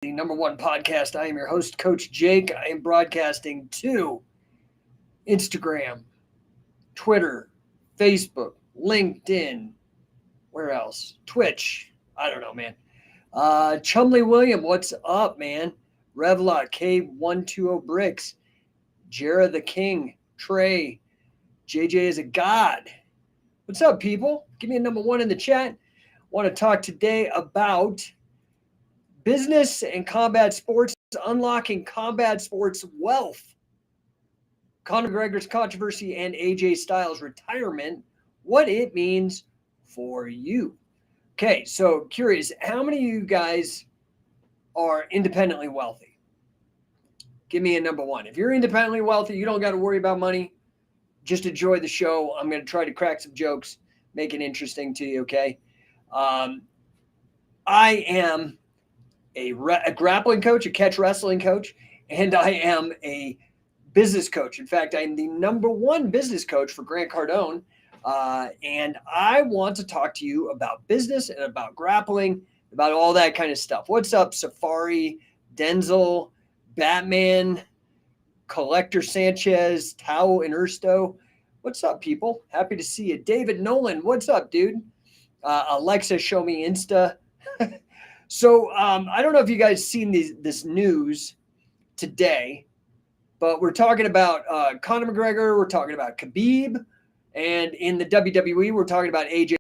the number one podcast. I am your host, Coach Jake. I am broadcasting to Instagram, Twitter, Facebook, LinkedIn, where else? Twitch. I don't know, man. Chumley William, what's up, man? Revla, K120 Bricks, Jara the King, Trey, JJ is a god. What's up, people? Give me a number one in the chat. Want to talk today about business and combat sports, unlocking combat sports wealth. Conor McGregor's controversy and AJ Styles' retirement, what it means for you. Okay, so curious, how many of you guys are independently wealthy? Give me a number one. If you're independently wealthy, you don't got to worry about money. Just enjoy the show. I'm going to try to crack some jokes, make it interesting to you, okay? I am a grappling coach, a catch wrestling coach, and I am a business coach. In fact, I'm the number one business coach for Grant Cardone, and I want to talk to you about business and about grappling, about all that kind of stuff. What's up, Safari, Denzel, Batman, Collector Sanchez, Tao and Ersto? What's up, people? Happy to see you. David Nolan, what's up, dude? Alexa, show me Insta. So I don't know if you guys seen this news today, but we're talking about Conor McGregor, we're talking about Khabib, and in the WWE, we're talking about AJ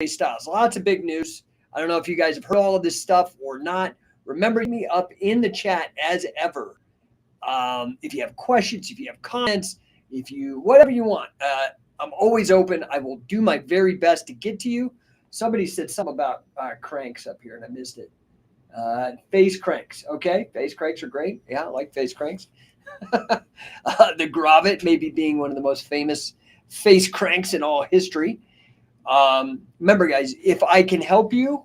Styles. Lots of big news. I don't know if you guys have heard all of this stuff or not. Remember me up in the chat as ever. If you have questions, if you have comments, whatever you want, I'm always open. I will do my very best to get to you. Somebody said something about cranks up here, and I missed it. Face cranks. Okay, face cranks are great. Yeah, I like face cranks. The Gravit maybe being one of the most famous face cranks in all history. Remember, guys, if I can help you,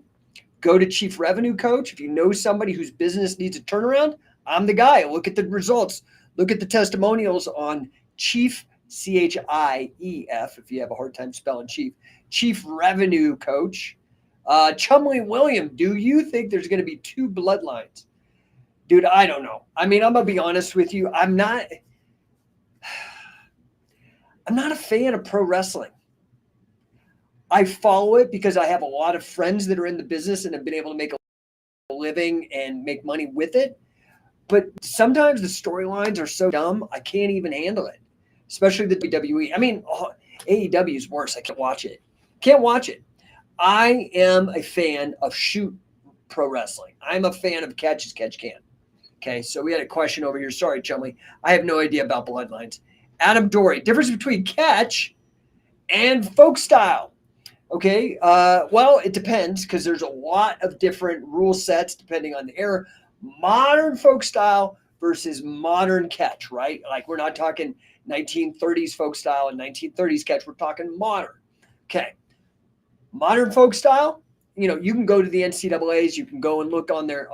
go to Chief Revenue Coach. If you know somebody whose business needs a turnaround, I'm the guy. Look at the results. Look at the testimonials on Chief, CHIEF, if you have a hard time spelling Chief Revenue Coach. Chumley William, do you think there's going to be two bloodlines? Dude, I don't know. I mean, I'm going to be honest with you. I'm not a fan of pro wrestling. I follow it because I have a lot of friends that are in the business and have been able to make a living and make money with it. But sometimes the storylines are so dumb, I can't even handle it, especially the WWE. I mean, AEW is worse. I can't watch it. I am a fan of shoot pro wrestling. I'm a fan of catch as catch can. Okay, so we had a question over here. Sorry, Chumley. I have no idea about bloodlines. Adam Dory, difference between catch and folk style. Okay, well, it depends because there's a lot of different rule sets depending on the era. Modern folk style versus modern catch, right? Like we're not talking 1930s folk style and 1930s catch. We're talking modern. Okay. Modern folk style, you can go to the NCAAs. You can go and look on their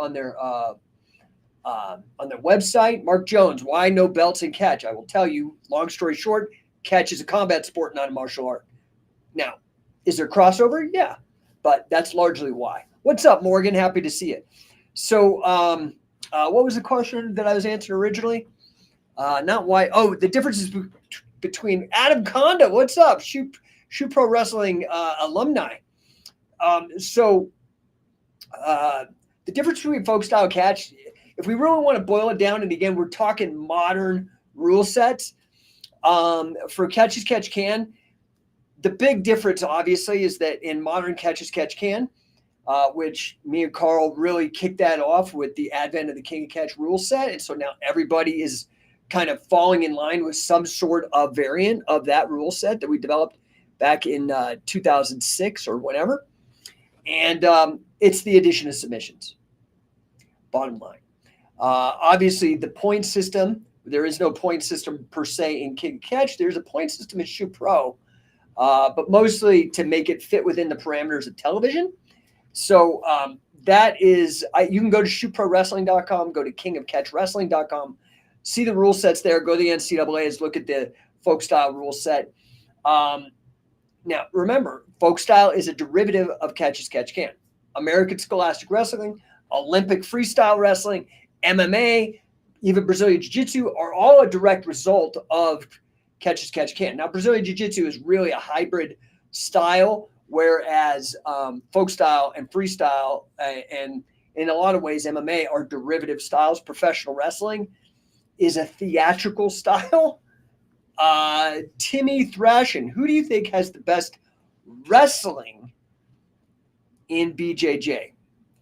website. Mark Jones, why no belts in catch? I will tell you, long story short, catch is a combat sport, not a martial art. Now, is there crossover? Yeah, but that's largely why. What's up, Morgan? Happy to see it. So what was the question that I was answering originally? Not why. Oh, the differences between Adam Conda. What's up? Shoot Pro Wrestling alumni. The difference between folk style catch, if we really want to boil it down, and again, we're talking modern rule sets, for catch as catch can, the big difference obviously is that in modern catch as catch can, which me and Carl really kicked that off with the advent of the King of Catch rule set. And so now everybody is kind of falling in line with some sort of variant of that rule set that we developed back in 2006 or whenever. And it's the addition of submissions. Bottom line. Obviously, the point system, there is no point system per se in King of Catch. There's a point system in Shoot Pro, but mostly to make it fit within the parameters of television. So that is, you can go to shootprowrestling.com, go to kingofcatchwrestling.com, see the rule sets there, go to the NCAAs, look at the folk style rule set. Now, remember, folk style is a derivative of catch as catch can. American Scholastic Wrestling, Olympic freestyle wrestling, MMA, even Brazilian Jiu-Jitsu are all a direct result of catch as catch can. Now, Brazilian Jiu-Jitsu is really a hybrid style, whereas folk style and freestyle and in a lot of ways MMA are derivative styles. Professional wrestling is a theatrical style. Timmy Thrashin, who do you think has the best wrestling in BJJ?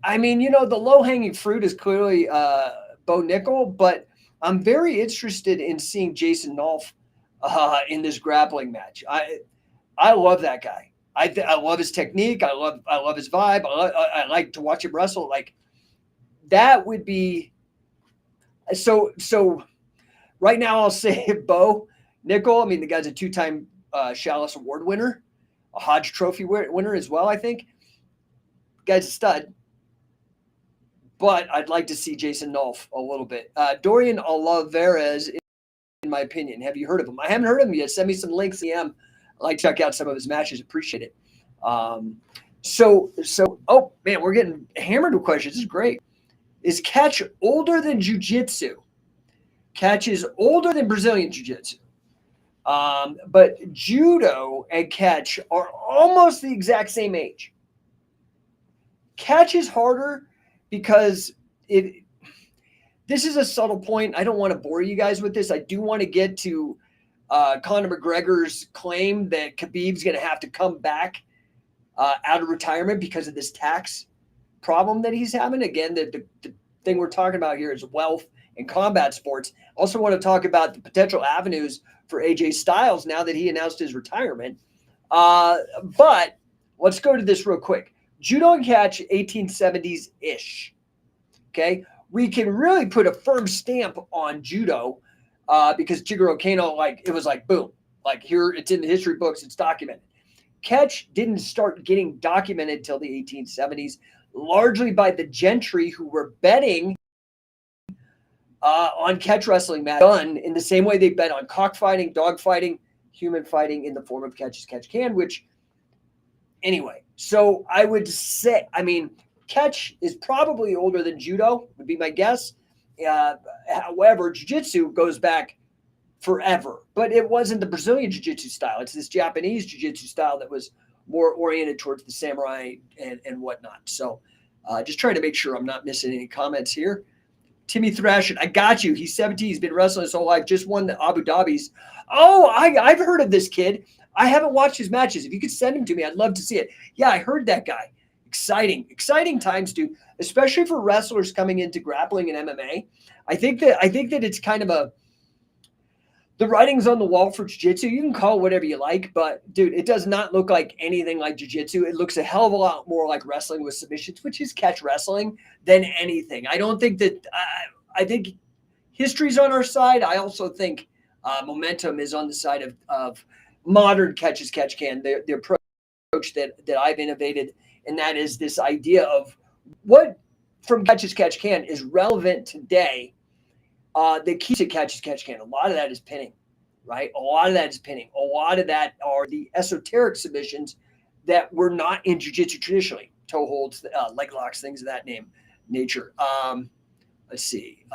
I mean, the low-hanging fruit is clearly Bo Nickel, but I'm very interested in seeing Jason Nolf in this grappling match. I love that guy. I love his technique. I love his vibe. I like to watch him wrestle. Like, that would be so. Right now, I'll say Bo Nickel. I mean, the guy's a two-time Chalice Award winner, a Hodge Trophy winner as well, I think. The guy's a stud. But I'd like to see Jason Nolf a little bit. Dorian Olivares, in my opinion. Have you heard of him? I haven't heard of him yet. Send me some links. I'd like to check out some of his matches. Appreciate it. Oh, man, we're getting hammered with questions. This is great. Is catch older than jiu-jitsu? Catch is older than Brazilian jiu-jitsu. But judo and catch are almost the exact same age. Catch is harder because this is a subtle point. I don't want to bore you guys with this. I do want to get to Conor McGregor's claim that Khabib's going to have to come back out of retirement because of this tax problem that he's having. Again, the thing we're talking about here is wealth in combat sports. Also want to talk about the potential avenues for AJ Styles now that he announced his retirement. But let's go to this real quick. Judo and catch, 1870s-ish. Okay? We can really put a firm stamp on judo because Jigoro Kano, it was like, boom. Like, here, it's in the history books. It's documented. Catch didn't start getting documented till the 1870s, largely by the gentry who were betting on catch wrestling match done in the same way they bet on cockfighting, dogfighting, human fighting in the form of catch as catch can, which, anyway. So I would say, catch is probably older than judo, would be my guess. However, jiu-jitsu goes back forever, but it wasn't the Brazilian jiu-jitsu style. It's this Japanese jiu-jitsu style that was more oriented towards the samurai and whatnot. So just trying to make sure I'm not missing any comments here. Timmy Thrashin, I got you. He's 17. He's been wrestling his whole life. Just won the Abu Dhabi's. Oh, I've heard of this kid. I haven't watched his matches. If you could send him to me, I'd love to see it. Yeah, I heard that guy. Exciting times, dude, especially for wrestlers coming into grappling and MMA. I think that it's kind of the writing's on the wall for jiu-jitsu. You can call it whatever you like, but dude, it does not look like anything like jiu-jitsu. It looks a hell of a lot more like wrestling with submissions, which is catch wrestling, than anything. I don't think that I think history's on our side. I also think momentum is on the side of modern catch as catch can. The approach that I've innovated, and that is this idea of what from catch as catch can is relevant today. That keeps it catch as catch can. A lot of that is pinning, right? A lot of that is pinning. A lot of that are the esoteric submissions that were not in jiu-jitsu traditionally. Toe holds, leg locks, things of that nature. Let's see.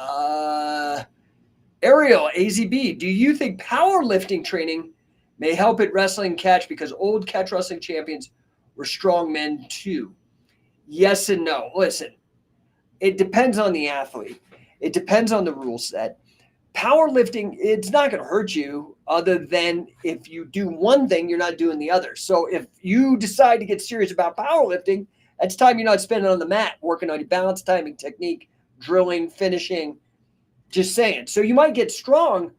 Ariel, AZB, do you think powerlifting training may help at wrestling catch because old catch wrestling champions were strong men too? Yes and no. Listen, it depends on the athlete. It depends on the rule set. Powerlifting, it's not going to hurt you other than if you do one thing, you're not doing the other. So if you decide to get serious about powerlifting, that's time you're not spending on the mat, working on your balance, timing, technique, drilling, finishing, just saying. So you might get strong,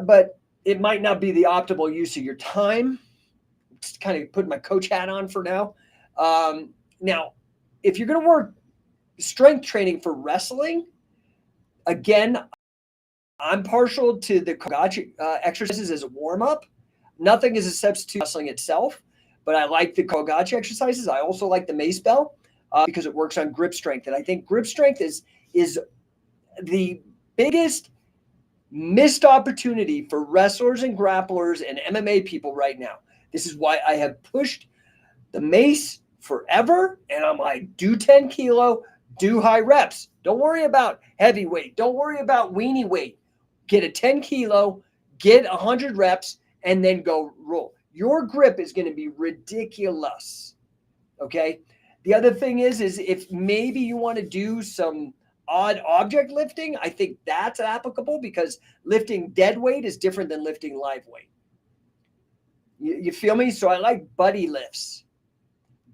but it might not be the optimal use of your time. Just kind of putting my coach hat on for now. Now, if you're going to work strength training for wrestling, again, I'm partial to the Kogachi exercises as a warm-up. Nothing is a substitute for wrestling itself, but I like the Kogachi exercises. I also like the mace bell because it works on grip strength. And I think grip strength is the biggest missed opportunity for wrestlers and grapplers and MMA people right now. This is why I have pushed the mace forever. And I'm like, do 10 kilo, do high reps. Don't worry about heavyweight. Don't worry about weenie weight. Get a 10 kilo, get 100 reps, and then go roll. Your grip is going to be ridiculous. Okay. The other thing is if maybe you want to do some odd object lifting, I think that's applicable because lifting dead weight is different than lifting live weight. You feel me? So I like buddy lifts,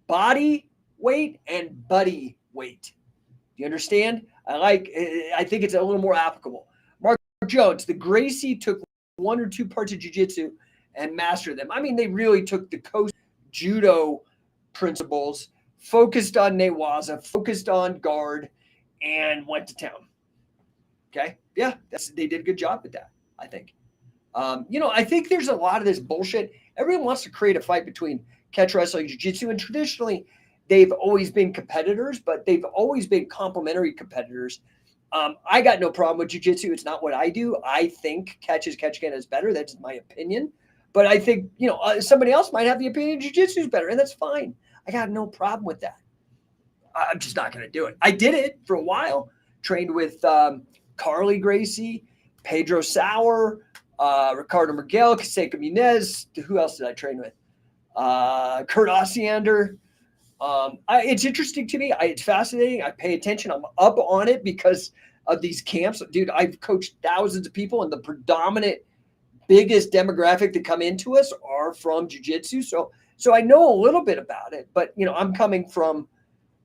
body weight and buddy weight. Do you understand? I think it's a little more applicable. Mark Jones, the Gracie took 1 or 2 parts of jiu-jitsu and mastered them. I mean, they really took the Coast judo principles, focused on newaza, focused on guard, and went to town. Okay. Yeah. They did a good job with that, I think. I think there's a lot of this bullshit. Everyone wants to create a fight between catch wrestling and jiu-jitsu, and traditionally they've always been competitors, but they've always been complementary competitors. I got no problem with jiu-jitsu. It's not what I do. I think catch can is better. That's my opinion. But I think, somebody else might have the opinion jiu-jitsu is better, and that's fine. I got no problem with that. I'm just not going to do it. I did it for a while. Trained with Carly Gracie, Pedro Sauer, Ricardo Miguel, Caseca Munez. Who else did I train with? Kurt Osiander. It's interesting to me. It's fascinating. I pay attention. I'm up on it because of these camps. Dude, I've coached thousands of people, and the predominant biggest demographic that come into us are from jiu-jitsu. So I know a little bit about it, but I'm coming from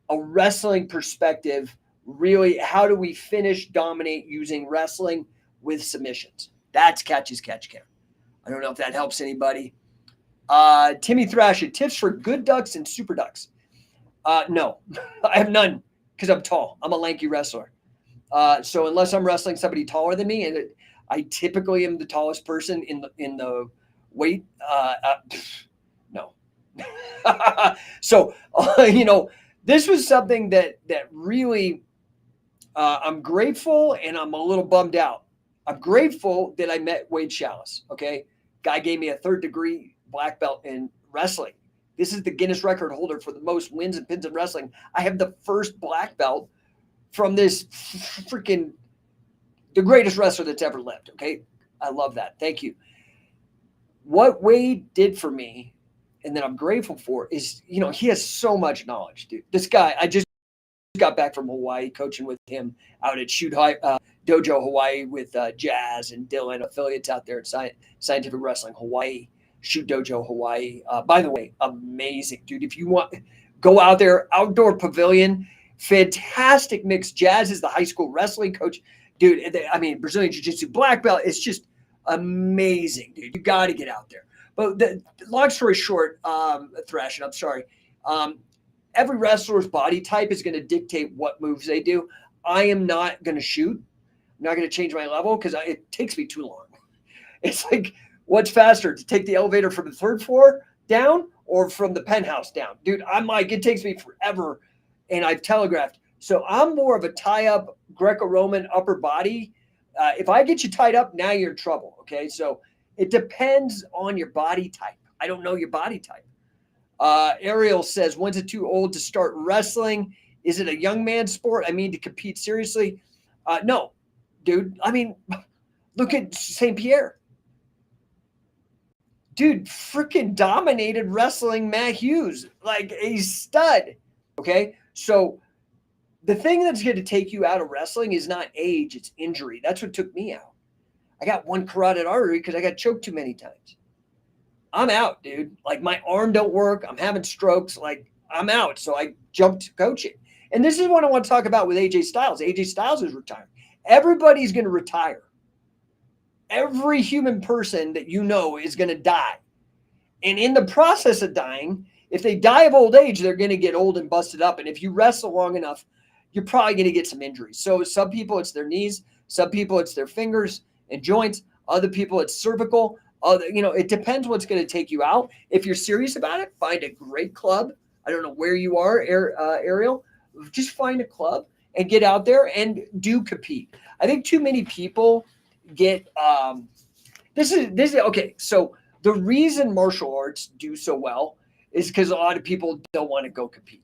a wrestling perspective. Really, how do we finish, dominate using wrestling with submissions? That's catch can. I don't know if that helps anybody. Timmy Thrasher, tips for good ducks and super ducks. No, I have none because I'm tall. I'm a lanky wrestler. So unless I'm wrestling somebody taller than me, and I typically am the tallest person in the weight, no. So, this was something that really I'm grateful, and I'm a little bummed out. I'm grateful that I met Wade Chalice. Okay. Guy gave me a 3rd degree black belt in wrestling. This is the Guinness record holder for the most wins and pins in wrestling. I have the first black belt from this freaking the greatest wrestler that's ever lived. Okay. I love that. Thank you. What Wade did for me, and that I'm grateful for, is, he has so much knowledge, dude. This guy, I just got back from Hawaii coaching with him out at Dojo Hawaii with Jazz and Dylan, affiliates out there at Scientific Wrestling Hawaii, Shoot Dojo Hawaii. By the way, amazing, dude. If you want, go out there, outdoor pavilion, fantastic mix. Jazz is the high school wrestling coach. Dude, Brazilian Jiu-Jitsu black belt. It's just amazing, dude. You got to get out there. But long story short, Thrashing, I'm sorry. Every wrestler's body type is going to dictate what moves they do. I am not going to shoot. I'm not going to change my level because it takes me too long. It's like, what's faster, to take the elevator from the 3rd floor down or from the penthouse down? Dude, I'm like, it takes me forever, and I've telegraphed. So I'm more of a tie-up Greco-Roman upper body. If I get you tied up, now you're in trouble, okay? So it depends on your body type. I don't know your body type. Ariel says, when's it too old to start wrestling? Is it a young man sport? To compete seriously? No, dude. Look at St. Pierre. Dude, freaking dominated wrestling Matt Hughes. Like a stud. Okay? So the thing that's going to take you out of wrestling is not age, it's injury. That's what took me out. I got one carotid artery because I got choked too many times. I'm out, dude. Like, my arm don't work. I'm having strokes. Like, I'm out. So I jumped to coaching. And this is what I want to talk about with AJ Styles. AJ Styles is retiring. Everybody's going to retire. Every human person that you know is going to die. And in the process of dying, if they die of old age, they're going to get old and busted up. And if you wrestle long enough, you're probably going to get some injuries. So some people, it's their knees. Some people, it's their fingers and joints. Other people, it's cervical. It depends what's going to take you out. If you're serious about it, find a great club. I don't know where you are, Ariel. Just find a club and get out there and do compete. I think too many people get this is okay. So the reason martial arts do so well is because a lot of people don't want to go compete.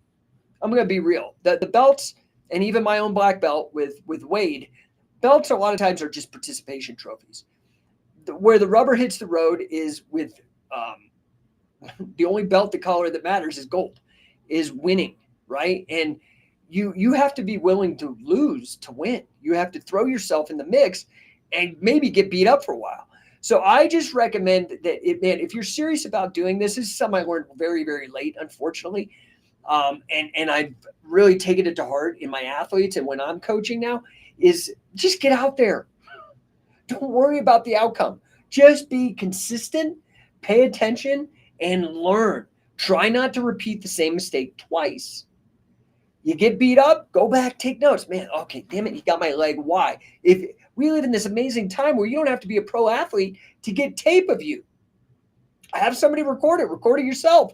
I'm going to be real. The belts, and even my own black belt with Wade, belts a lot of times are just participation trophies. Where the rubber hits the road is with the only belt, the color that matters is gold, is winning, right? And you have to be willing to lose to win. You have to throw yourself in the mix and maybe get beat up for a while. So I just recommend that, if you're serious about doing this is something I learned very, very late, unfortunately. And I've really taken it to heart in my athletes and when I'm coaching now is just get out there. Don't worry about the outcome. Just be consistent, pay attention, and learn. Try not to repeat the same mistake twice. You get beat up, go back, take notes. Man, okay, damn it, you got my leg. Why? If we live in this amazing time where you don't have to be a pro athlete to get tape of you. Have somebody record it yourself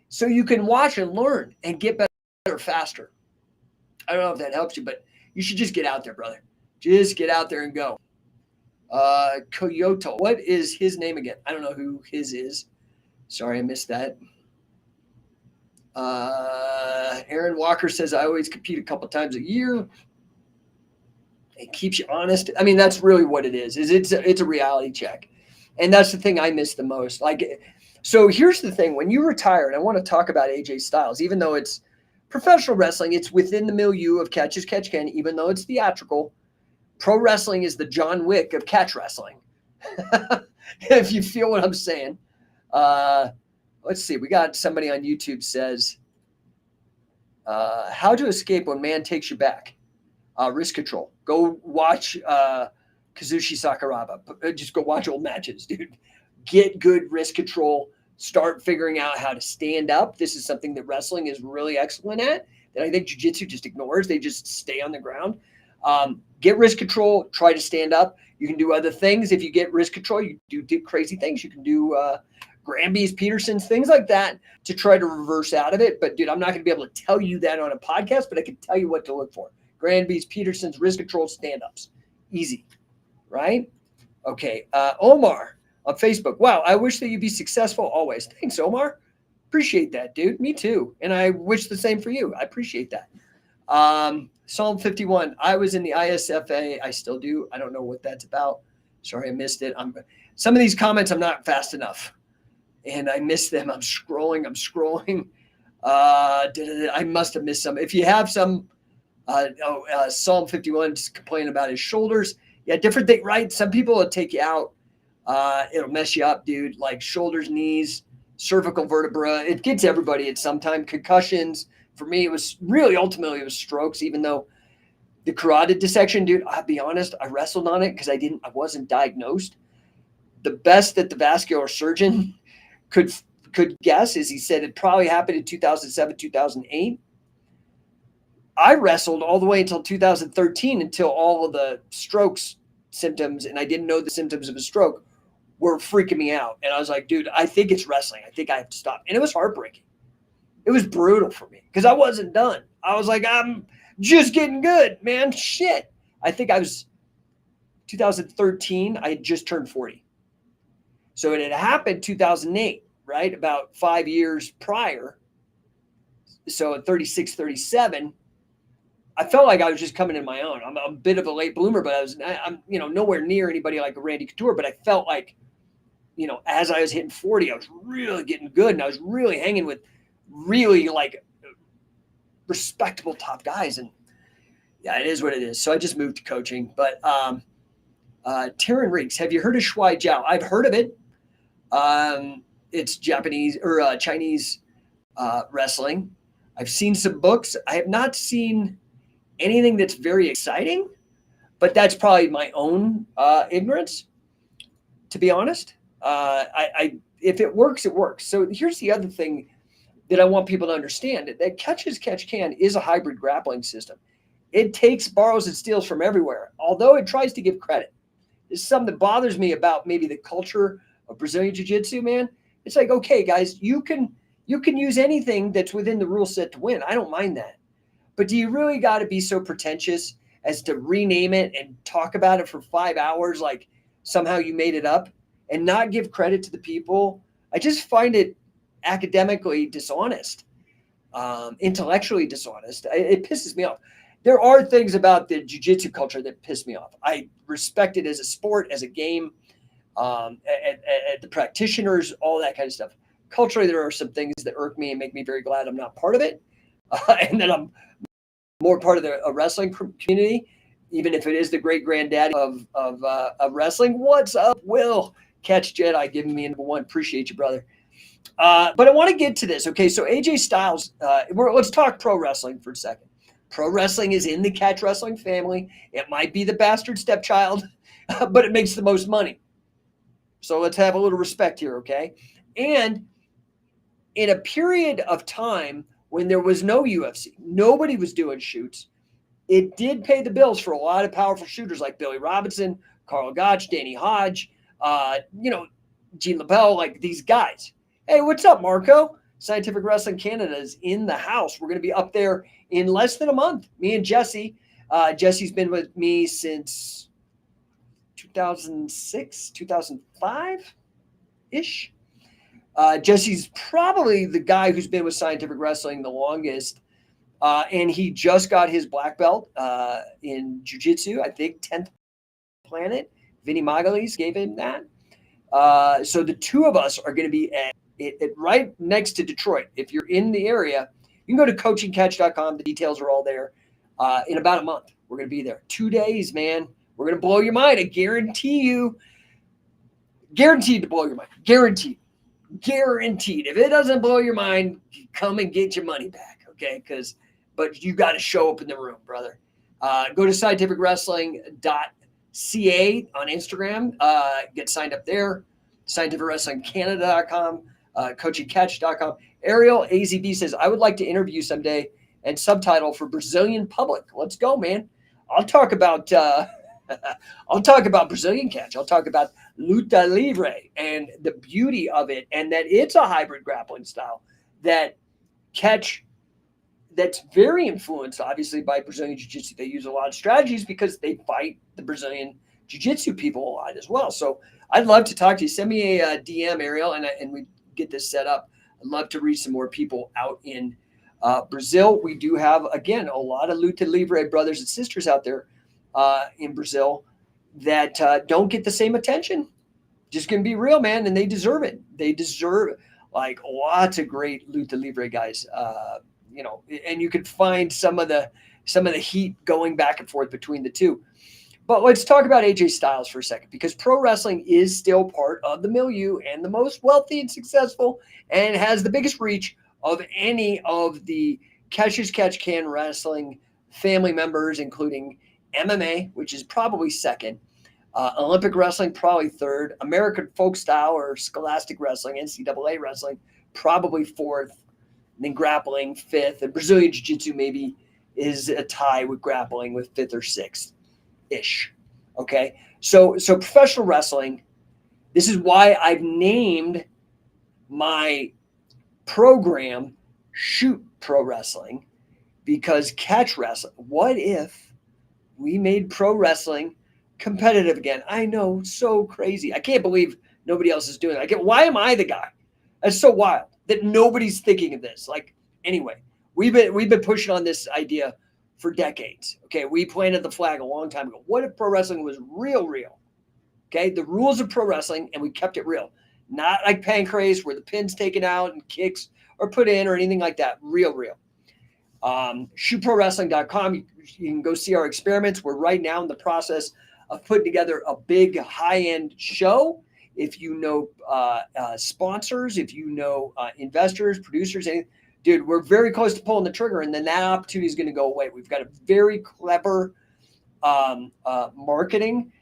so you can watch and learn and get better faster. I don't know if that helps you, but you should just get out there, brother. Just get out there and go. Coyote, what is his name again? I don't know who his is. Sorry, I missed that. Aaron Walker says, I always compete a couple times a year. It keeps you honest. I mean, that's really what it is it's a reality check. And that's the thing I miss the most. So here's the thing. When you retire, and I want to talk about AJ Styles, even though it's professional wrestling, it's within the milieu of catch as catch can, even though it's theatrical. Pro wrestling is the John Wick of catch wrestling. If you feel what I'm saying. Let's see. We got somebody on YouTube says, how to escape when man takes you back. Wrist control. Go watch Kazushi Sakuraba. Just go watch old matches, dude. Get good wrist control. Start figuring out how to stand up. This is something that wrestling is really excellent at that I think jiu-jitsu just ignores. They just stay on the ground. Get wrist control. Try to stand up. You can do other things. If you get wrist control, you do crazy things. You can do Granby's, Peterson's, things like that to try to reverse out of it. But, dude, I'm not going to be able to tell you that on a podcast, but I can tell you what to look for. Granby's, Peterson's, wrist control, stand-ups. Easy, right? Okay. Omar on Facebook. Wow, I wish that you'd be successful always. Thanks, Omar. Appreciate that, dude. Me too. And I wish the same for you. I appreciate that. Psalm 51. I was in the ISFA. I still do. I don't know what that's about. Sorry, I missed it. Some of these comments, I'm not fast enough. And I missed them. I'm scrolling. I must have missed some. If you have some, Psalm 51, just complaining about his shoulders. Yeah, different thing, right? Some people will take you out. It'll mess you up, dude. Like shoulders, knees, cervical vertebra. It gets everybody at some time. Concussions. For me, it was ultimately strokes, even though the carotid dissection, dude, I'll be honest, I wrestled on it because I wasn't diagnosed. The best that the vascular surgeon could guess is he said it probably happened in 2007, 2008. I wrestled all the way until 2013 until all of the strokes symptoms, and I didn't know the symptoms of a stroke, were freaking me out. And I was like, dude, I think it's wrestling. I think I have to stop. And it was heartbreaking. It was brutal for me because I wasn't done. I was like, I'm just getting good, man. Shit. I think I was 2013. I had just turned 40. So it had happened 2008, right? About 5 years prior. So at 36, 37, I felt like I was just coming in my own. I'm a bit of a late bloomer, but I'm nowhere near anybody like a Randy Couture, but I felt like, as I was hitting 40, I was really getting good and I was really hanging with really like respectable top guys. And yeah, it is what it is. So I just moved to coaching, but Taryn Riggs, have you heard of Shuai Jiao? I've heard of it. It's Japanese or Chinese wrestling. I've seen some books. I have not seen anything that's very exciting, but that's probably my own ignorance, to be honest. If it works, it works. So here's the other thing that I want people to understand, that Catch as Catch Can is a hybrid grappling system. It takes, borrows, and steals from everywhere, although it tries to give credit. This is something that bothers me about maybe the culture of Brazilian Jiu-Jitsu, man. It's like, okay, guys, you can use anything that's within the rule set to win. I don't mind that. But do you really got to be so pretentious as to rename it and talk about it for 5 hours like somehow you made it up and not give credit to the people? I just find it academically dishonest, intellectually dishonest. It pisses me off. There are things about the jiu-jitsu culture that piss me off. I respect it as a sport, as a game, at the practitioners, all that kind of stuff. Culturally, there are some things that irk me and make me very glad I'm not part of it, and that I'm more part of the wrestling community, even if it is the great granddaddy of wrestling. What's up, Will? Catch Jedi giving me number one. Appreciate you, brother. But I want to get to this. Okay, so AJ Styles, let's talk pro wrestling for a second. Pro wrestling is in the catch wrestling family. It might be the bastard stepchild, but it makes the most money. So let's have a little respect here, okay? And in a period of time when there was no UFC, nobody was doing shoots, it did pay the bills for a lot of powerful shooters like Billy Robinson, Carl Gotch, Danny Hodge, Gene LaBelle, like these guys. Hey, what's up, Marco? Scientific Wrestling Canada is in the house. We're going to be up there in less than a month. Me and Jesse. Jesse's been with me since 2006, 2005-ish. Jesse's probably the guy who's been with Scientific Wrestling the longest. And he just got his black belt in jiu-jitsu, I think 10th Planet. Vinny Magalis gave him that. So the two of us are going to be at right next to Detroit. If you're in the area, you can go to coachingcatch.com. The details are all there. In about a month, we're going to be there. 2 days, man. We're going to blow your mind. I guarantee you. Guaranteed to blow your mind. Guaranteed. Guaranteed. If it doesn't blow your mind, come and get your money back, okay? But you got to show up in the room, brother. Go to scientificwrestling.ca on Instagram. Get signed up there. scientificwrestlingcanada.com. coachingcatch.com. Ariel AZB says, I would like to interview someday and subtitle for Brazilian public. Let's go, man. I'll talk about Brazilian catch. I'll talk about luta libre and the beauty of it, and that it's a hybrid grappling style that catch that's very influenced, obviously, by Brazilian jiu-jitsu. They use a lot of strategies because they fight the Brazilian jiu-jitsu people a lot as well. So I'd love to talk to you. Send me a DM, Ariel, and we get this set up. I'd love to reach some more people out in Brazil. We do have, again, a lot of luta libre brothers and sisters out there in Brazil that don't get the same attention. Just gonna be real, man, and they deserve it. They deserve like lots of great luta libre guys. And you could find some of the heat going back and forth between the two. But let's talk about AJ Styles for a second, because pro wrestling is still part of the milieu and the most wealthy and successful and has the biggest reach of any of the catch as catch can wrestling family members, including MMA, which is probably second, Olympic wrestling probably third, American folk style or scholastic wrestling, NCAA wrestling probably fourth, and then grappling fifth, and Brazilian jiu-jitsu maybe is a tie with grappling with fifth or sixth-ish. Okay, so professional wrestling, this is why I've named my program Shoot Pro Wrestling, because catch wrestling, what if we made pro wrestling competitive again? I know, so crazy. I can't believe nobody else is doing it. Why am I the guy? That's so wild that nobody's thinking of this. Like, anyway, we've been pushing on this idea for decades. Okay, we planted the flag a long time ago. What if pro wrestling was real? Okay, the rules of pro wrestling, and we kept it real. Not like Pancrase where the pin's taken out and kicks are put in or anything like that. Real. ShootProWrestling.com. You can go see our experiments. We're right now in the process of putting together a big high-end show. If you know sponsors, if you know investors, producers, anything, dude, we're very close to pulling the trigger, and then that opportunity is going to go away. We've got a very clever marketing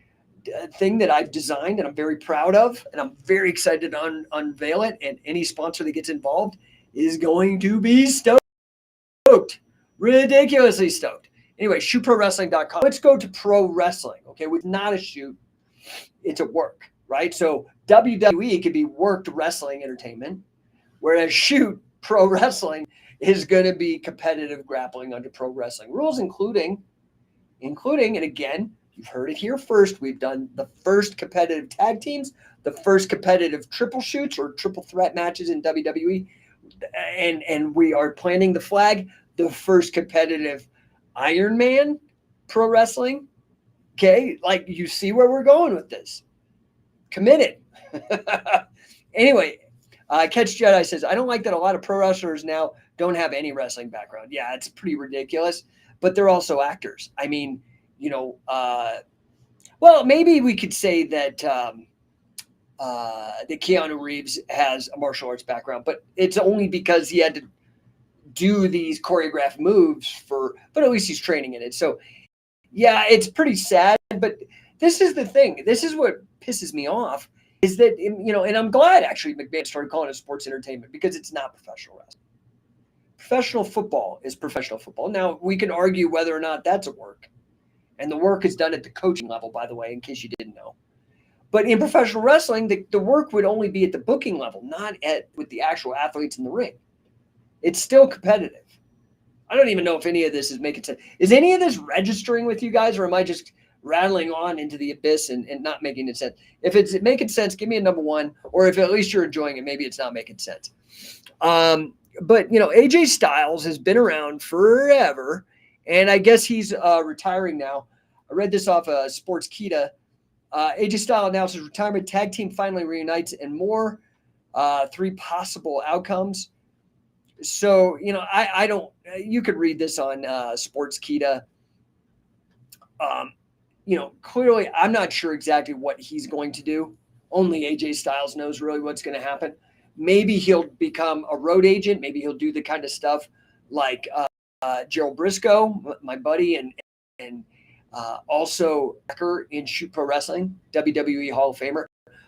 thing that I've designed and I'm very proud of, and I'm very excited to unveil it, and any sponsor that gets involved is going to be stoked. Ridiculously stoked. Anyway, shootprowrestling.com. Let's go to pro wrestling. Okay, with not a shoot, it's a work, right? So WWE could be worked wrestling entertainment, whereas shoot pro wrestling is going to be competitive grappling under pro wrestling rules, including, and again, you've heard it here first, we've done the first competitive tag teams, the first competitive triple shoots or triple threat matches in WWE, and we are planting the flag, the first competitive Iron Man pro wrestling. Okay, like you see where we're going with this. Committed. Anyway, Catch Jedi says, I don't like that a lot of pro wrestlers now don't have any wrestling background. Yeah, it's pretty ridiculous, but they're also actors. I mean, well, maybe we could say that that Keanu Reeves has a martial arts background, but it's only because he had to do these choreographed moves but at least he's training in it. So yeah, it's pretty sad, but this is the thing. This is what pisses me off is that, and I'm glad actually McMahon started calling it sports entertainment because it's not professional wrestling. Professional football is professional football. Now, we can argue whether or not that's a work. And the work is done at the coaching level, by the way, in case you didn't know. But in professional wrestling, the work would only be at the booking level, not with the actual athletes in the ring. It's still competitive. I don't even know if any of this is making sense. Is any of this registering with you guys, or am I just rattling on into the abyss and not making it sense? If it's making sense, give me a number one, or if at least you're enjoying it, maybe it's not making sense. But, AJ Styles has been around forever, and I guess he's retiring now. I read this off Sports Kita. AJ Styles announces retirement, tag team finally reunites, and more. 3 possible outcomes. So, I don't – you could read this on Sports Kita. Clearly I'm not sure exactly what he's going to do. Only AJ Styles knows really what's going to happen. Maybe he'll become a road agent. Maybe he'll do the kind of stuff like Gerald Briscoe, my buddy, and also in Shoot Pro Wrestling, WWE Hall of Famer.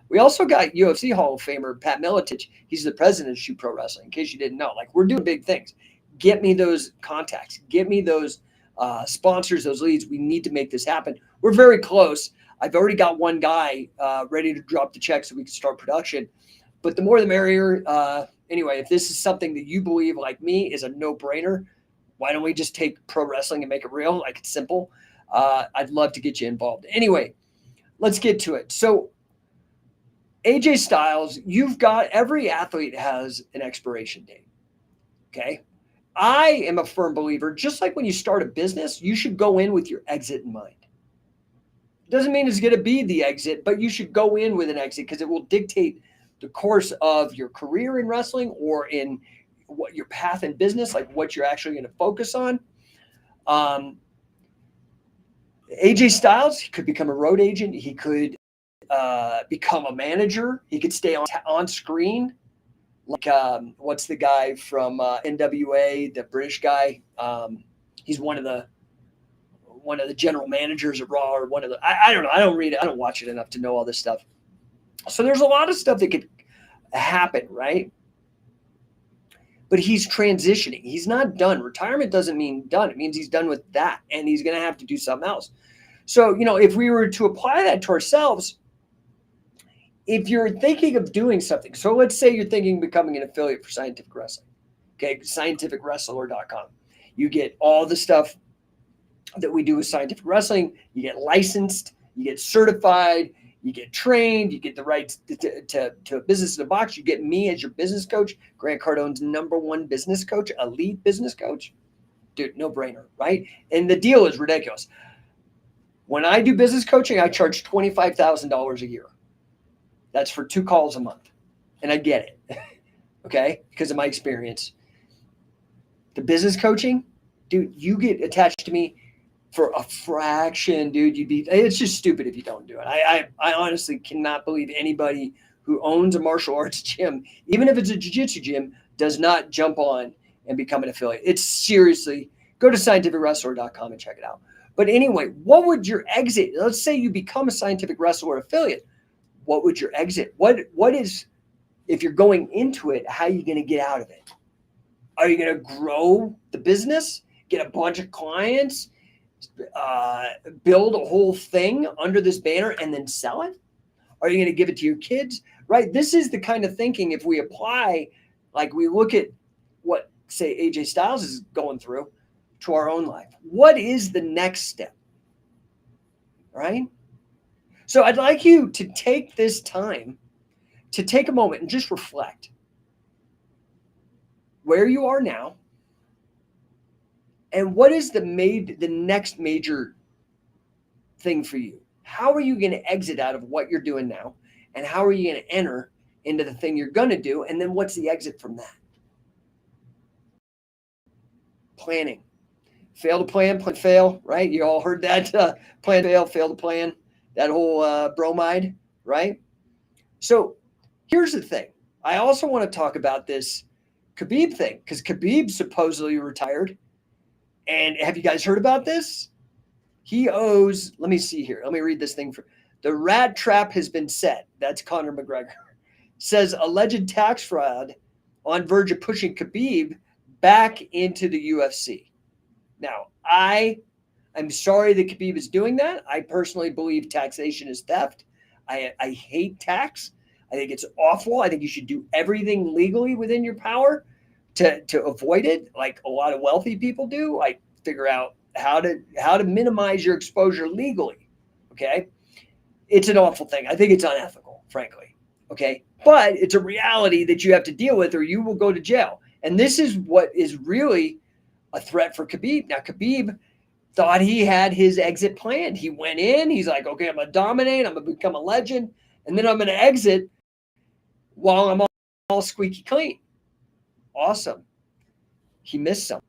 We also got UFC Hall of Famer Pat Miletich. He's the president of Shoot Pro Wrestling, in case you didn't know. Like, we're doing big things. Get me those contacts. Get me those sponsors, those leads. We need to make this happen. We're very close. I've already got one guy ready to drop the check so we can start production. But the more the merrier. Anyway, if this is something that you believe, like me, is a no-brainer, why don't we just take pro wrestling and make it real? Like, it's simple. I'd love to get you involved. Anyway, let's get to it. So AJ Styles, every athlete has an expiration date. Okay. I am a firm believer, just like when you start a business, you should go in with your exit in mind. It doesn't mean it's going to be the exit, but you should go in with an exit because it will dictate the course of your career in wrestling or in what your path in business, like what you're actually going to focus on. AJ Styles, he could become a road agent. He could become a manager. He could stay on screen. Like, what's the guy from NWA, the British guy? He's one of the general managers at Raw, or one of the, I don't know. I don't read it. I don't watch it enough to know all this stuff. So there's a lot of stuff that could happen, right? But he's transitioning. He's not done. Retirement doesn't mean done. It means he's done with that, and he's going to have to do something else. So, if we were to apply that to ourselves, if you're thinking of doing something, so let's say you're thinking of becoming an affiliate for Scientific Wrestling, okay, scientificwrestler.com. You get all the stuff that we do with Scientific Wrestling. You get licensed, you get certified, you get trained, you get the rights to a business in a box. You get me as your business coach, Grant Cardone's #1 business coach, elite business coach. Dude, no brainer, right? And the deal is ridiculous. When I do business coaching, I charge $25,000 a year. That's for 2 calls a month. And I get it, okay, because of my experience. The business coaching, dude, you get attached to me for a fraction, dude. It's just stupid if you don't do it. I honestly cannot believe anybody who owns a martial arts gym, even if it's a jiu-jitsu gym, does not jump on and become an affiliate. It's seriously, go to scientificwrestler.com and check it out. But anyway, what would your exit? Let's say you become a Scientific Wrestler affiliate. What would your exit? What is, if you're going into it, how are you going to get out of it? Are you going to grow the business, get a bunch of clients, build a whole thing under this banner and then sell it? Are you going to give it to your kids? Right? This is the kind of thinking, if we apply, like we look at what, say, AJ Styles is going through to our own life. What is the next step? Right? So I'd like you to take this time to take a moment and just reflect where you are now and what is the next major thing for you. How are you going to exit out of what you're doing now? And how are you going to enter into the thing you're going to do? And then what's the exit from that? Planning. Fail to plan, plan fail, right? You all heard that. Plan fail to plan. That whole bromide, right? So here's the thing. I also want to talk about this Khabib thing because Khabib supposedly retired. And have you guys heard about this? He owes, let me see here. Let me read this thing. The rat trap has been set. That's Conor McGregor. Says alleged tax fraud on verge of pushing Khabib back into the UFC. Now, I'm sorry that Khabib is doing that. I personally believe taxation is theft. I hate tax. I think it's awful. I think you should do everything legally within your power to avoid it, like a lot of wealthy people do. Like figure out how to minimize your exposure legally. Okay, it's an awful thing. I think it's unethical, frankly. Okay, but it's a reality that you have to deal with, or you will go to jail. And this is what is really a threat for Khabib. Now, Khabib thought he had his exit planned. He went in. He's like, okay, I'm gonna dominate. I'm gonna become a legend, and then I'm gonna exit while I'm all squeaky clean. Awesome. He missed some.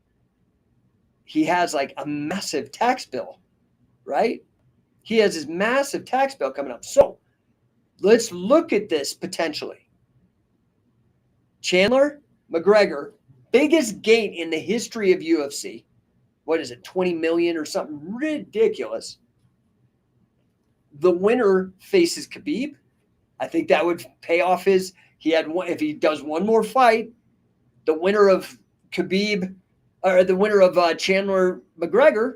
He has like a massive tax bill, right? He has his massive tax bill coming up. So let's look at this potentially. Chandler, McGregor, biggest gate in the history of UFC. What is it, 20 million or something ridiculous? The winner faces Khabib. I think that would pay off his. He had one. If he does one more fight, the winner of Khabib or the winner of Chandler McGregor,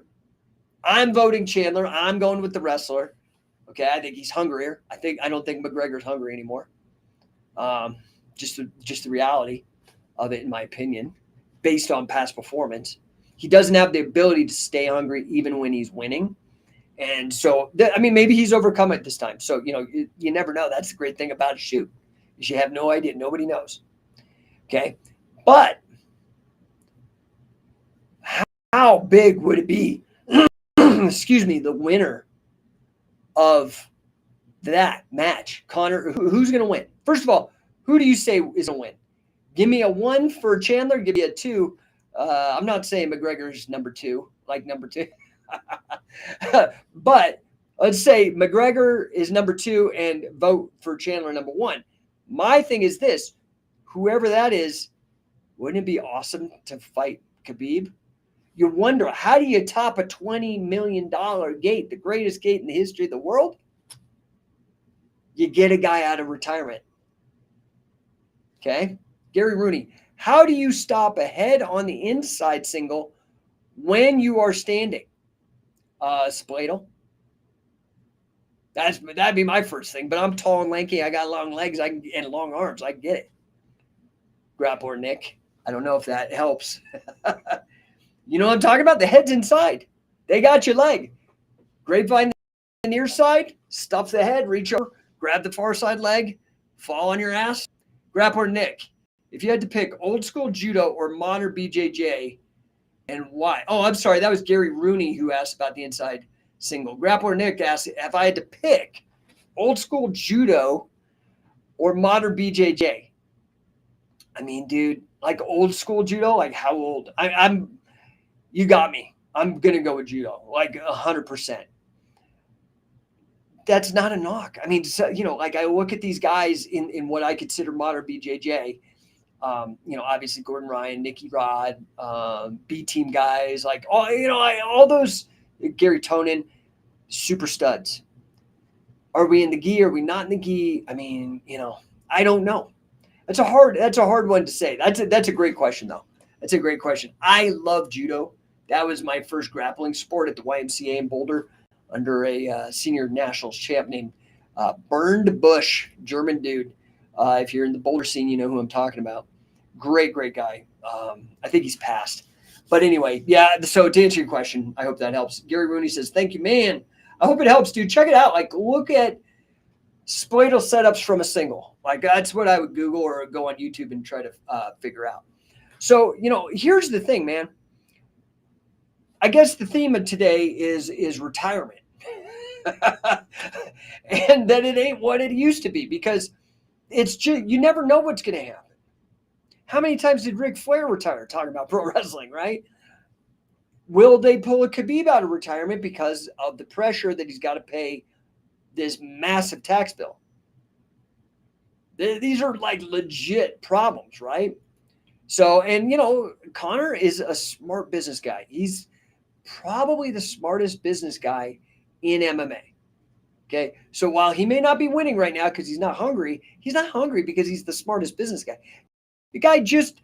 I'm voting Chandler. I'm going with the wrestler. Okay, I think he's hungrier. I don't think McGregor's hungry anymore. Just the reality of it, in my opinion, based on past performance. He doesn't have the ability to stay hungry even when he's winning. And so, maybe he's overcome it this time. So, you never know. That's the great thing about a shoot. You have no idea. Nobody knows. Okay. But how big would it be, excuse me, the winner of that match? Conor, who's going to win? First of all, who do you say is going to win? Give me a 1 for Chandler. Give me a 2. I'm not saying McGregor's number 2, like number 2. But let's say McGregor is number 2 and vote for Chandler number 1. My thing is this. Whoever that is, wouldn't it be awesome to fight Khabib? You wonder, how do you top a $20 million gate, the greatest gate in the history of the world? You get a guy out of retirement. Okay? Gary Rooney, how do you stop a head on the inside single when you are standing? Spladle. That'd be my first thing, but I'm tall and lanky. I got long legs and long arms. I get it. Grappler Nick. I don't know if that helps. You know what I'm talking about? The head's inside. They got your leg. Grapevine the near side, stuff the head, reach over, grab the far side leg, fall on your ass. Grappler Nick, if you had to pick old school judo or modern BJJ, and why? Oh, I'm sorry. That was Gary Rooney who asked about the inside single. Grappler Nick asked if I had to pick old school judo or modern BJJ. I mean, dude, like old school judo, like how old? You got me. I'm going to go with judo, like 100%. That's not a knock. I mean, so, like I look at these guys in what I consider modern BJJ. Obviously Gordon Ryan, Nicky Rod, B team guys, like all those, Gary Tonin, super studs. Are we in the gi? Are we not in the gi? I mean, I don't know. That's a hard one to say. That's a great question though. That's a great question. I love judo. That was my first grappling sport at the YMCA in Boulder under a senior nationals champ named Bernd Busch, German dude. If you're in the Boulder scene, you know who I'm talking about. Great guy. I think he's passed. But anyway, yeah, so to answer your question, I hope that helps. Gary Rooney says, thank you, man. I hope it helps, dude. Check it out. Like, look at Spladle setups from a single. Like that's what I would Google or go on YouTube and try to figure out. So, here's the thing, man. I guess the theme of today is retirement. And that it ain't what it used to be, because it's just, you never know what's going to happen. How many times did Ric Flair retire talking about pro wrestling, right? Will they pull a Khabib out of retirement because of the pressure that he's got to pay this massive tax bill? These are like legit problems, right? So, and Conor is a smart business guy. He's probably the smartest business guy in MMA. Okay. So while he may not be winning right now because he's not hungry because he's the smartest business guy. The guy just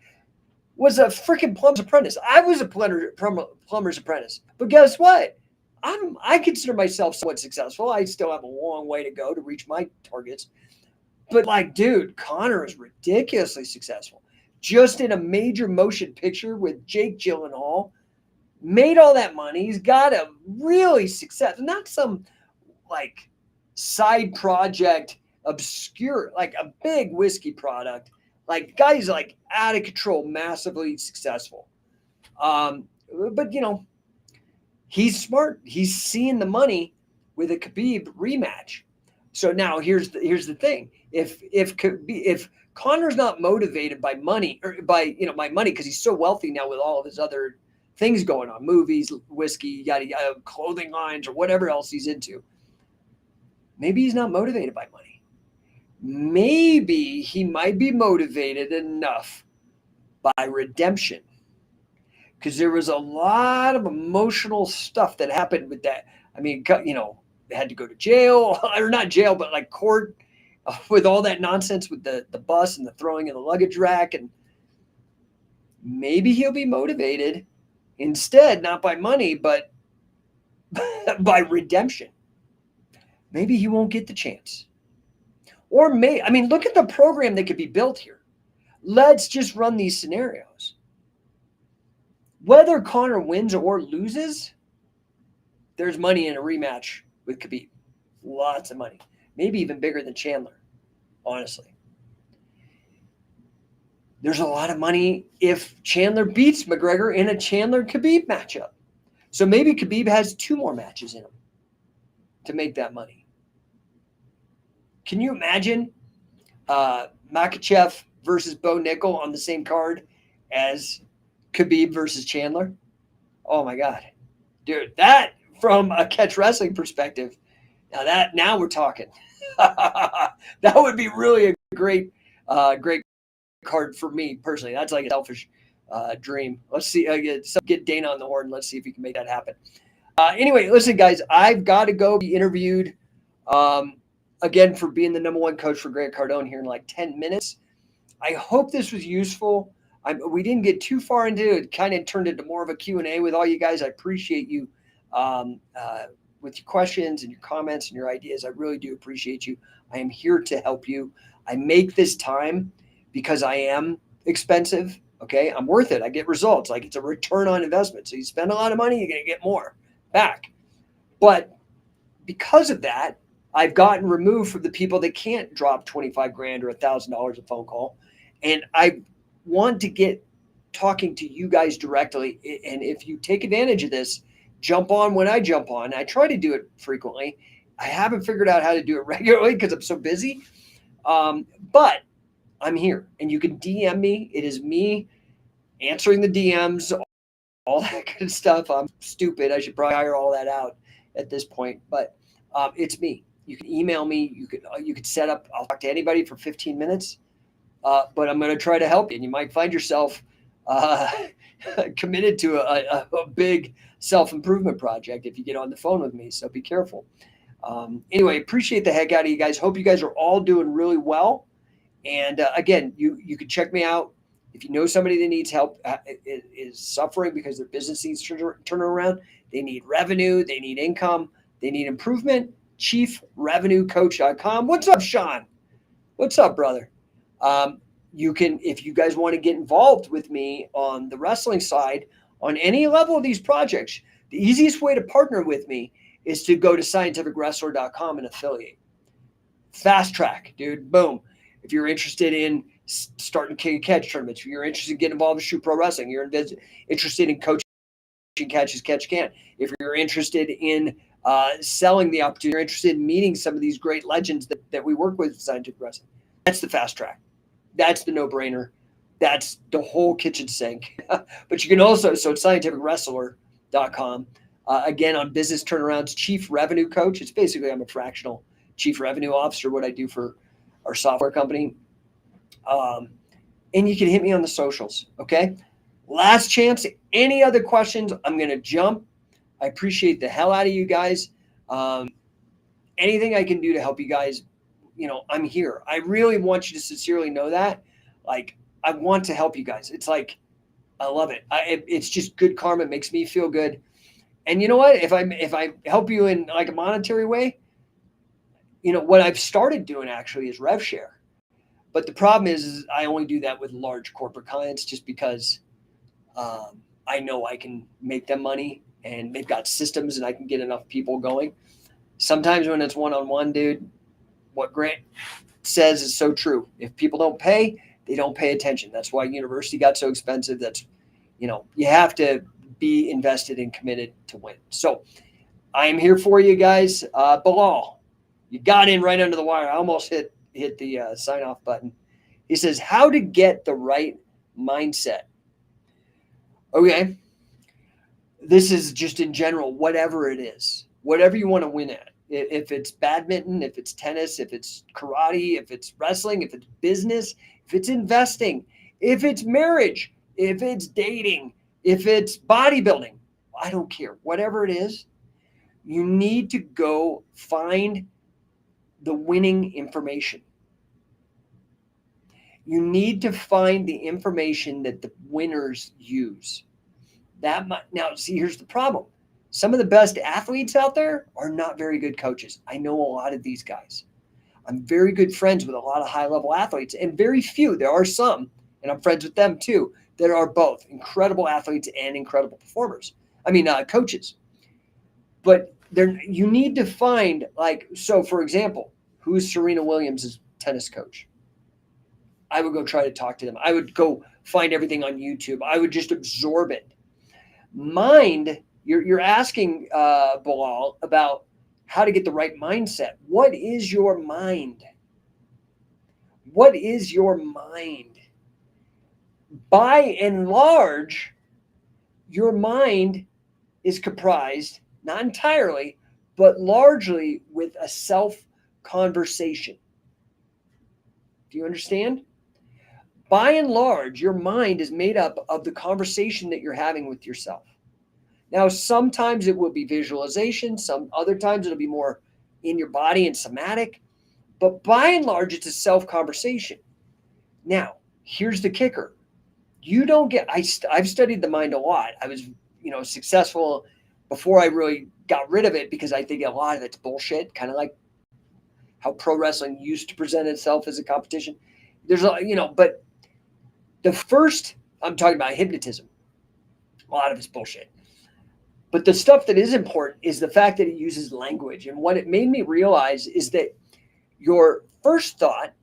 was a freaking plumber's apprentice. I was a plumber's apprentice. But guess what? I consider myself somewhat successful. I still have a long way to go to reach my targets. But like, dude, Conor is ridiculously successful. Just in a major motion picture with Jake Gyllenhaal. Made all that money. He's got a really success, not some like side project, obscure, like a big whiskey product. Like guy's like out of control, massively successful. But he's smart. He's seeing the money with a Khabib rematch. So now here's the thing. If Conor's not motivated by money or by money because he's so wealthy now with all of his other things going on, movies, whiskey, yada yada, clothing lines, or whatever else he's into. Maybe he's not motivated by money. Maybe he might be motivated enough by redemption. Because there was a lot of emotional stuff that happened with that. I mean, they had to go to jail, or not jail, but like court with all that nonsense with the bus and the throwing of the luggage rack. And maybe he'll be motivated instead, not by money, but by redemption. Maybe he won't get the chance. Or look at the program that could be built here. Let's just run these scenarios. Whether Conor wins or loses, there's money in a rematch with Khabib. Lots of money. Maybe even bigger than Chandler, honestly. There's a lot of money if Chandler beats McGregor in a Chandler-Khabib matchup. So maybe Khabib has 2 more matches in him to make that money. Can you imagine Makhachev versus Bo Nickel on the same card as Khabib versus Chandler? Oh my God. Dude, that from a catch wrestling perspective, now we're talking. That would be really a great card for me personally. That's like a selfish dream. Let's see, get Dana on the horn. Let's see if we can make that happen. Anyway, listen, guys, I've got to go be interviewed again for being the #1 coach for Grant Cardone here in like 10 minutes. I hope this was useful. We didn't get too far into it. It kind of turned into more of a Q&A with all you guys. I appreciate you with your questions and your comments and your ideas. I really do appreciate you. I am here to help you. I make this time because I am expensive. Okay. I'm worth it. I get results. Like, it's a return on investment. So you spend a lot of money, you're going to get more back. But because of that, I've gotten removed from the people that can't drop 25 grand or $1,000 a phone call. And I want to get talking to you guys directly. And if you take advantage of this, jump on when I jump on. I try to do it frequently. I haven't figured out how to do it regularly because I'm so busy. But I'm here, and you can DM me. It is me answering the DMs, all that good stuff. I'm stupid. I should probably hire all that out at this point, but it's me. You can email me. You could set up. I'll talk to anybody for 15 minutes, but I'm going to try to help you. And you might find yourself committed to a big self-improvement project if you get on the phone with me. So be careful. Anyway, appreciate the heck out of you guys. Hope you guys are all doing really well. And again, you can check me out. If you know somebody that needs help, is suffering because their business needs to turn around, they need revenue, they need income, they need improvement, chiefrevenuecoach.com. What's up, Sean? What's up, brother? You can, if you guys want to get involved with me on the wrestling side, on any level of these projects, the easiest way to partner with me is to go to scientificwrestler.com and affiliate. Fast track, dude. Boom. If you're interested in starting catch tournaments, if you're interested in getting involved with Shoot Pro Wrestling, you're interested in coaching catches catch can. If you're interested in selling the opportunity, you're interested in meeting some of these great legends that we work with in scientific wrestling. That's the fast track. That's the no-brainer. That's the whole kitchen sink. But you can also, so it's scientificwrestler.com. Again, on business turnarounds, chief revenue coach. It's basically I'm a fractional chief revenue officer, what I do for our software company. And you can hit me on the socials, okay? Last chance. Any other questions? I'm going to jump. I appreciate the hell out of you guys. Anything I can do to help you guys, I'm here. I really want you to sincerely know that. Like, I want to help you guys. It's like, I love it. It's just good karma. It makes me feel good. And you know what? If I help you in like a monetary way, what I've started doing actually is rev share. But the problem is I only do that with large corporate clients just because I know I can make them money and they've got systems and I can get enough people going. Sometimes when it's one-on-one, dude, what Grant says is so true. If people don't pay, they don't pay attention. That's why university got so expensive. That's, you have to be invested and committed to win. So I am here for you guys. Bilal, you got in right under the wire. I almost hit the sign off button. He says, how to get the right mindset. Okay. This is just in general, whatever it is, whatever you want to win at. If it's badminton, if it's tennis, if it's karate, if it's wrestling, if it's business, if it's investing, if it's marriage, if it's dating, if it's bodybuilding, I don't care. Whatever it is, you need to go find the winning information. You need to find the information that the winners use. Now, see, here's the problem. Some of the best athletes out there are not very good coaches. I know a lot of these guys. I'm very good friends with a lot of high-level athletes, and very few. There are some, and I'm friends with them too, that are both incredible athletes and incredible performers. Coaches. But you need to find, so for example, who's Serena Williams' tennis coach? I would go try to talk to them. I would go find everything on YouTube. I would just absorb it. Mind, you're asking Bilal about how to get the right mindset. What is your mind? What is your mind? By and large, your mind is comprised, not entirely, but largely with a self-conversation. Do you understand? By and large, your mind is made up of the conversation that you're having with yourself. Now, sometimes it will be visualization. Some other times it'll be more in your body and somatic. But by and large, it's a self-conversation. Now, here's the kicker. I've studied the mind a lot. I was, successful before I really got rid of it because I think a lot of it's bullshit, kind of like how pro wrestling used to present itself as a competition. There's but the first, I'm talking about hypnotism. A lot of it's bullshit. But the stuff that is important is the fact that it uses language. And what it made me realize is that your first thought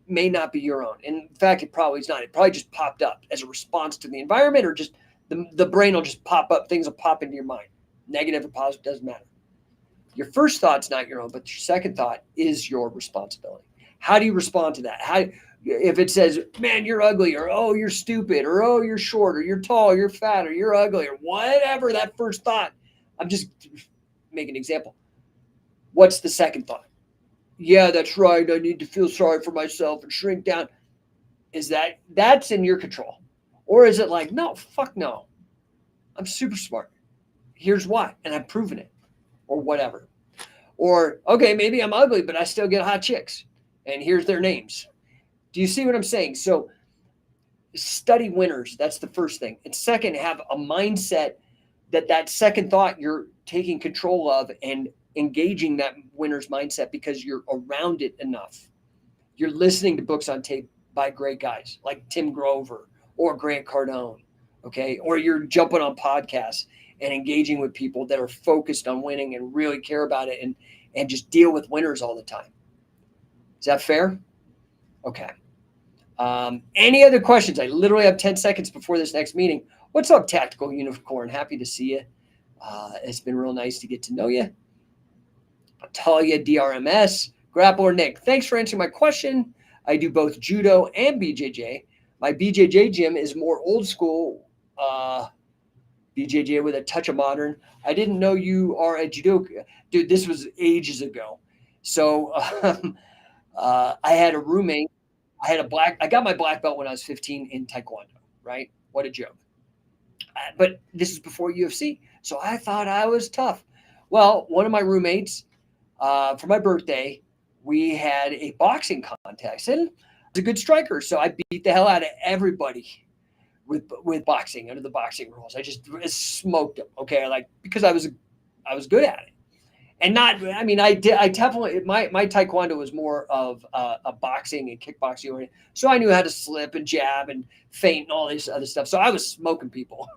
may not be your own. In fact, it probably is not. It probably just popped up as a response to the environment, or just the brain will just pop up. Things will pop into your mind. Negative or positive, doesn't matter. Your first thought's not your own, but your second thought is your responsibility. How do you respond to that? If it says, man, you're ugly, or, oh, you're stupid, or, oh, you're short, or you're tall, or you're fat, or you're ugly, or whatever that first thought, I'm just making an example. What's the second thought? Yeah, that's right. I need to feel sorry for myself and shrink down. That's in your control? Or is it like, no, fuck no. I'm super smart. Here's why. And I'm proving it, or whatever. Or, okay, maybe I'm ugly, but I still get hot chicks. And here's their names. Do you see what I'm saying? So study winners. That's the first thing. And second, have a mindset that second thought you're taking control of and engaging that winner's mindset because you're around it enough. You're listening to books on tape by great guys like Tim Grover or Grant Cardone, okay? Or you're jumping on podcasts and engaging with people that are focused on winning and really care about it and just deal with winners all the time. that fair? Okay. Any other questions? I literally have 10 seconds before this next meeting. What's up, Tactical Unicorn? Happy to see you. It's been real nice to get to know you. Talia DRMS, Grappler Nick, thanks for answering my question. I do both judo and BJJ. My BJJ gym is more old school BJJ with a touch of modern. I didn't know you are a judoka. Dude, this was ages ago. So I had a roommate. I got my black belt when I was 15 in Taekwondo, right? What a joke. But this is before UFC. So I thought I was tough. Well, one of my roommates, for my birthday, we had a boxing contest, and I was a good striker. So I beat the hell out of everybody with boxing under the boxing rules. I just smoked them. Okay. Like, because I was good at it. And I definitely, my Taekwondo was more of a boxing and kickboxing oriented. So I knew how to slip and jab and feint and all this other stuff. So I was smoking people.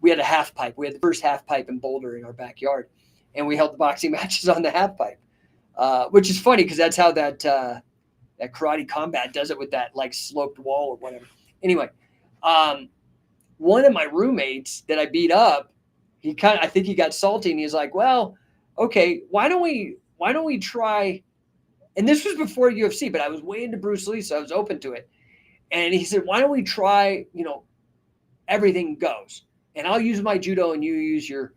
We had a half pipe. We had the first half pipe in Boulder in our backyard. And we held the boxing matches on the half pipe, which is funny because that's how that karate combat does it with that like sloped wall or whatever. Anyway, one of my roommates that I beat up, I think he got salty and he's like, well, okay, why don't we try? And this was before UFC, but I was way into Bruce Lee, so I was open to it. And he said, why don't we try, everything goes. And I'll use my judo and you use your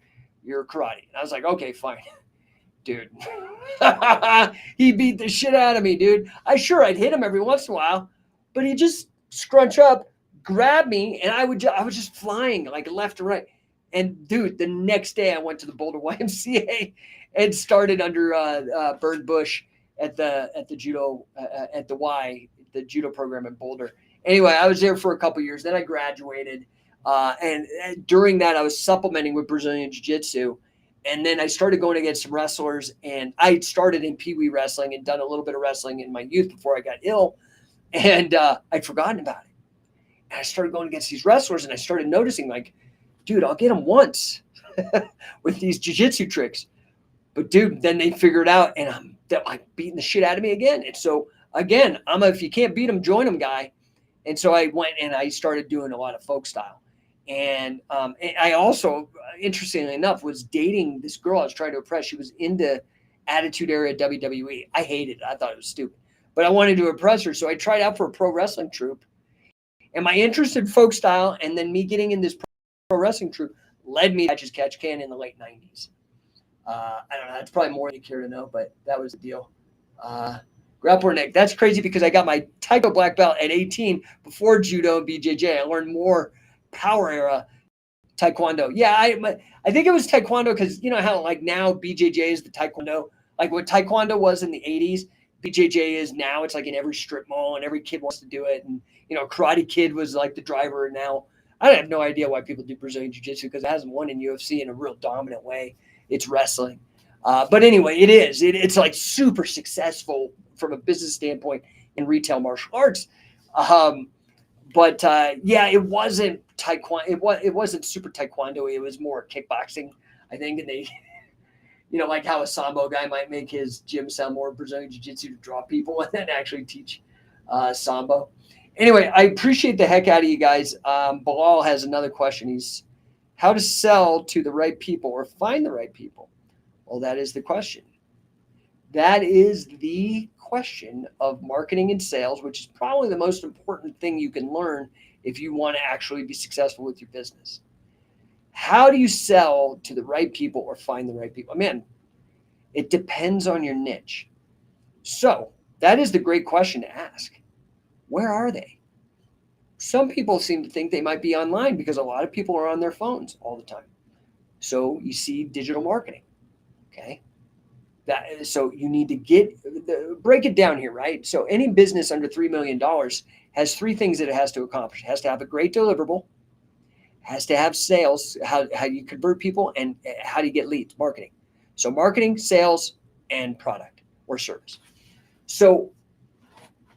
karate. And I was like, okay, fine. Dude. He beat the shit out of me, dude. I'd hit him every once in a while, but he'd just scrunch up, grab me, and I was just flying like left to right. And dude, the next day I went to the Boulder YMCA and started under Bird Bush at the judo at the judo program in Boulder. Anyway, I was there for a couple years. Then I graduated, and during that I was supplementing with Brazilian Jiu-Jitsu. And then I started going against some wrestlers, and I started in Pee Wee wrestling and done a little bit of wrestling in my youth before I got ill, and I'd forgotten about it. And I started going against these wrestlers, and I started noticing like, dude, I'll get them once with these jiu-jitsu tricks. But dude, then they figure it out, and I'm like beating the shit out of me again. And so again, I'm a if you can't beat them, join them guy. And so I went and I started doing a lot of folk style. And I also, interestingly enough, was dating this girl I was trying to impress. She was into Attitude Era WWE. I hated it. I thought it was stupid. But I wanted to impress her. So I tried out for a pro wrestling troupe. And my interest in folk style and then me getting in this pro wrestling troupe led me to Catch Can in the late 90s. I don't know. That's probably more than you care to know, but that was the deal. Grappler Nick, that's crazy because I got my Taekwondo black belt at 18 before judo and BJJ. I learned more power era Taekwondo. Yeah, I think it was Taekwondo because you know how like now BJJ is the Taekwondo. Like what Taekwondo was in the 80s, BJJ is now. It's like in every strip mall and every kid wants to do it. And, Karate Kid was like the driver. And now I have no idea why people do Brazilian Jiu-Jitsu because it hasn't won in UFC in a real dominant way. It's wrestling. But anyway, it is. It's like super successful from a business standpoint in retail martial arts. But it wasn't Taekwondo. It wasn't super Taekwondo. It was more kickboxing, I think. And they, like how a Sambo guy might make his gym sound more Brazilian Jiu-Jitsu to draw people and then actually teach Sambo. Anyway, I appreciate the heck out of you guys. Bilal has another question. He's how to sell to the right people or find the right people. Well, that is the question. That is the question of marketing and sales, which is probably the most important thing you can learn if you want to actually be successful with your business. How do you sell to the right people or find the right people? Man, it depends on your niche. So that is the great question to ask. Where are they? Some people seem to think they might be online because a lot of people are on their phones all the time. So you see digital marketing, okay? So you need to break it down here, right? So any business under $3 million has three things that it has to accomplish. It has to have a great deliverable, has to have sales, how you convert people, and how do you get leads, marketing. So marketing, sales, and product or service. So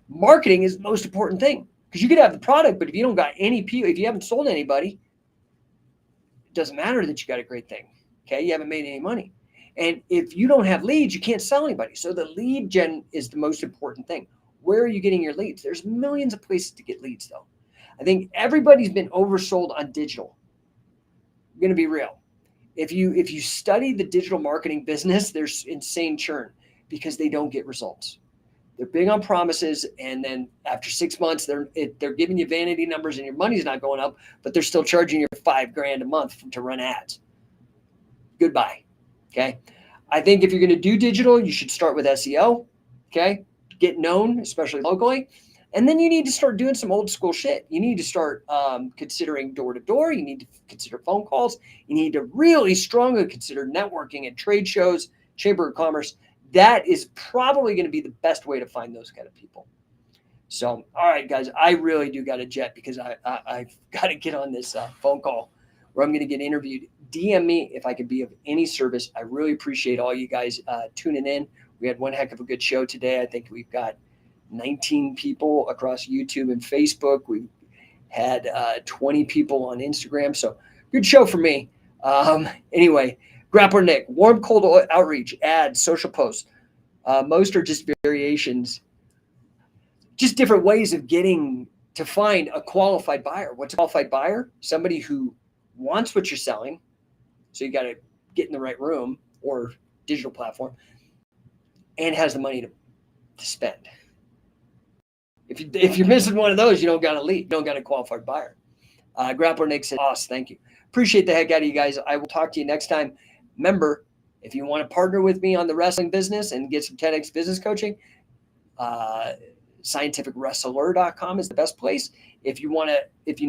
marketing is the most important thing because you could have the product, but if you don't got any people, if you haven't sold anybody, it doesn't matter that you got a great thing. Okay, you haven't made any money. And if you don't have leads, you can't sell anybody. So the lead gen is the most important thing. Where are you getting your leads? There's millions of places to get leads, though. I think everybody's been oversold on digital. I'm going to be real. If you study the digital marketing business, there's insane churn because they don't get results. They're big on promises, and then after 6 months, they're giving you vanity numbers, and your money's not going up, but they're still charging you $5,000 a month to run ads. Goodbye. Okay. I think if you're going to do digital, you should start with SEO. Okay. Get known, especially locally. And then you need to start doing some old school shit. You need to start considering door to door. You need to consider phone calls. You need to really strongly consider networking at trade shows, Chamber of Commerce. That is probably going to be the best way to find those kind of people. So, all right, guys, I really do got a jet because I've got to get on this phone call where I'm going to get interviewed. DM me if I could be of any service. I really appreciate all you guys tuning in. We had one heck of a good show today. I think we've got 19 people across YouTube and Facebook. We had 20 people on Instagram. So good show for me. Anyway, Grappler Nick, warm, cold outreach, ads, social posts. Most are just variations, just different ways of getting to find a qualified buyer. What's a qualified buyer? Somebody who wants what you're selling. So you got to get in the right room or digital platform and has the money to spend. If you're missing one of those, you don't got a lead. You don't got a qualified buyer. Grappler Nick said, awesome, thank you. Appreciate the heck out of you guys. I will talk to you next time. Remember, if you want to partner with me on the wrestling business and get some 10X business coaching, scientificwrestler.com is the best place. If you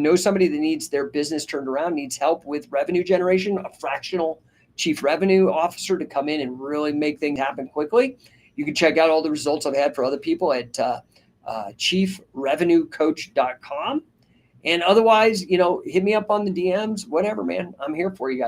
know somebody that needs their business turned around, needs help with revenue generation, a fractional chief revenue officer to come in and really make things happen quickly, you can check out all the results I've had for other people at chiefrevenuecoach.com. And otherwise, hit me up on the DMs, whatever, man. I'm here for you guys.